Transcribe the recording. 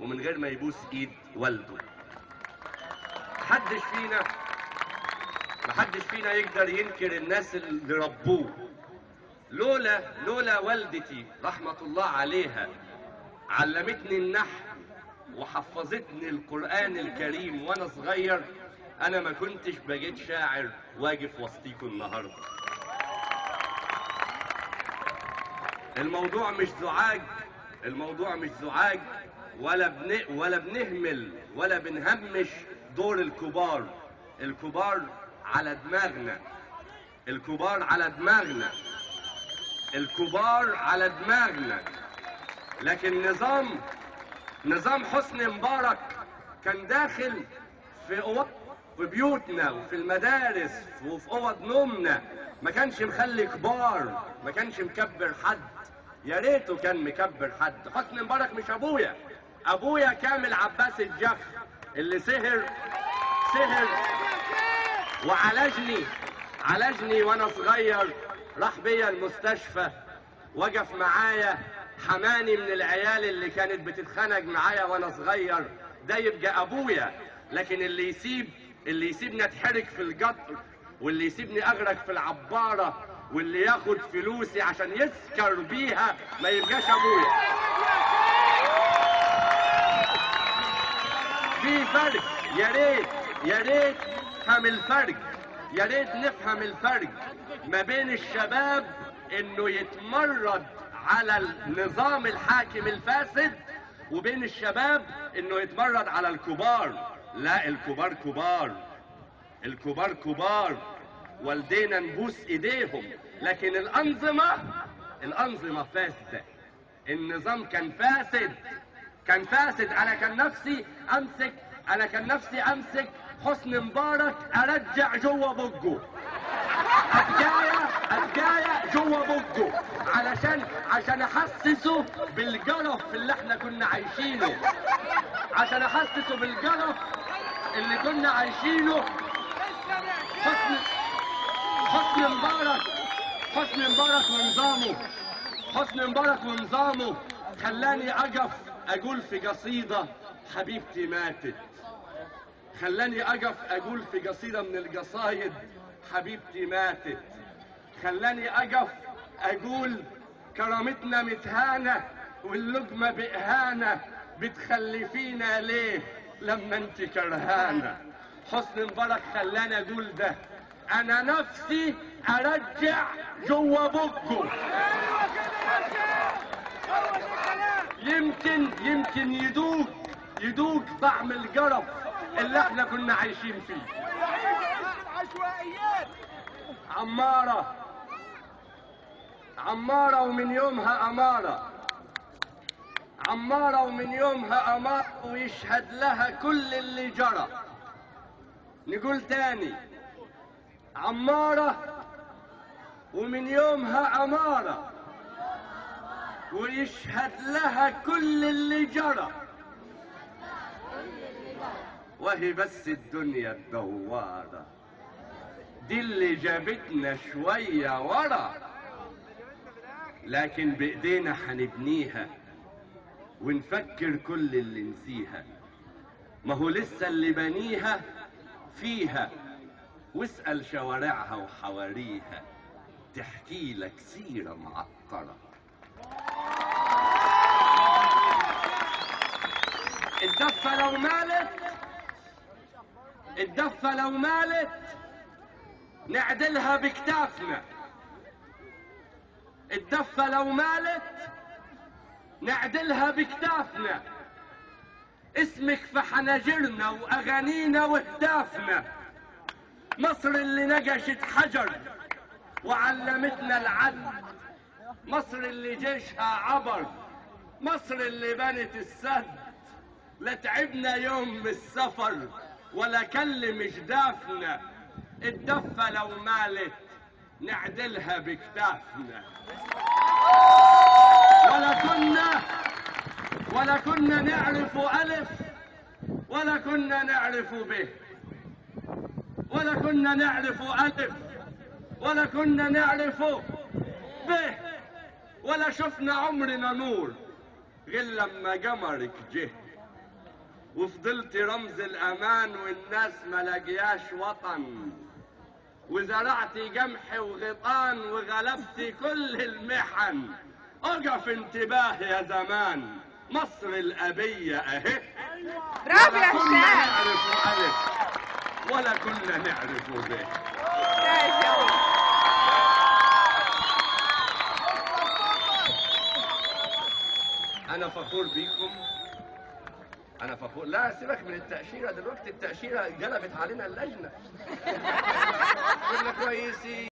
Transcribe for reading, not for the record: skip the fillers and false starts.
ومن غير ما يبوس ايد والده. محدش فينا يقدر ينكر الناس اللي ربوه. لولا والدتي رحمة الله عليها علمتني النحو وحفظتني القرآن الكريم وانا صغير، انا ما كنتش بقيت شاعر واقف وسطيكم النهارده. الموضوع مش زعاج ولا بنهمل ولا بنهمش دور الكبار. الكبار على دماغنا. لكن نظام حسني مبارك كان داخل في بيوتنا وفي المدارس وفي اوض نومنا، ما كانش مخلي كبار، ما كانش مكبر حد. يا ريته كان مكبر حد. حسني مبارك مش ابويا كامل عباس الجخ اللي سهر وعالجني وانا صغير، راح بيا المستشفى، وقف معايا، حماني من العيال اللي كانت بتتخانق معايا وانا صغير. ده يبقى ابويا. لكن اللي يسيبني اتحرك في القطر، واللي يسيبني اغرق في العبارة، واللي ياخد فلوسي عشان يسكر بيها، ما يبقاش ابويا. في فرق. يا ريت نفهم الفرق ما بين الشباب انه يتمرد على النظام الحاكم الفاسد، وبين الشباب انه يتمرد على الكبار. لا، الكبار كبار والدينا نبوس ايديهم. لكن الانظمة فاسدة. النظام كان فاسد. انا كان نفسي امسك حسني مبارك ارجع جوه بقه، اتجاية جوه بقه، عشان احسسه بالقرف اللي احنا كنا عايشينه، حسني مبارك ونظامه خلاني اقف اقول في قصيدة حبيبتي ماتت. خلاني اقف اقول في قصيدة من القصايد حبيبتي ماتت. خلاني اقف اقول كرامتنا متهانة واللقمة بإهانة، بتخلفينا ليه لما انت كرهانة. حسني مبارك خلاني اقول ده. انا نفسي ارجع جوه بقه. يمكن يدوق طعم القرف اللي احنا كنا عايشين فيه. عمارة ومن يومها أمارة ويشهد لها كل اللي جرى. نقول تاني، عمارة ومن يومها أمارة ويشهد لها كل اللي جرى. وهي بس الدنيا الدوارة دي اللي جابتنا شوية ورا، لكن بإيدينا حنبنيها ونفكر كل اللي نسيها. ما هو لسه اللي بنيها فيها، واسأل شوارعها وحواريها تحكي لك سيرة معطرة. الدفة لو مالت نعدلها بكتافنا. الدفة لو مالت نعدلها بكتافنا. اسمك في حناجرنا واغانينا وهتافنا. مصر اللي نقشت حجر وعلمتنا العدل. مصر اللي جيشها عبر. مصر اللي بنت السد. لا تعبنا يوم بالسفر ولا كل جدافنا. الدفة لو مالت نعدلها بكتافنا. ولا كنا نعرف ألف ولا كنا نعرف ب، ولا كنا نعرف ألف ولا كنا نعرف ب، ولا شفنا عمرنا نور غير لما قمرك جه. وفضلت رمز الامان والناس ما لاقياش وطن، وزرعتي جمح وغيطان وغلبتي كل المحن. اقف انتباه يا زمان، مصر الأبية اهي. برافو يا كنا استاذ. نعرف ألف ولا كنا نعرف ب. أنا فخور بيكم، أنا فخور. لا سيبك من التأشيرة دلوقتي، التأشيرة جلبت علينا اللجنة. كنا كويسين.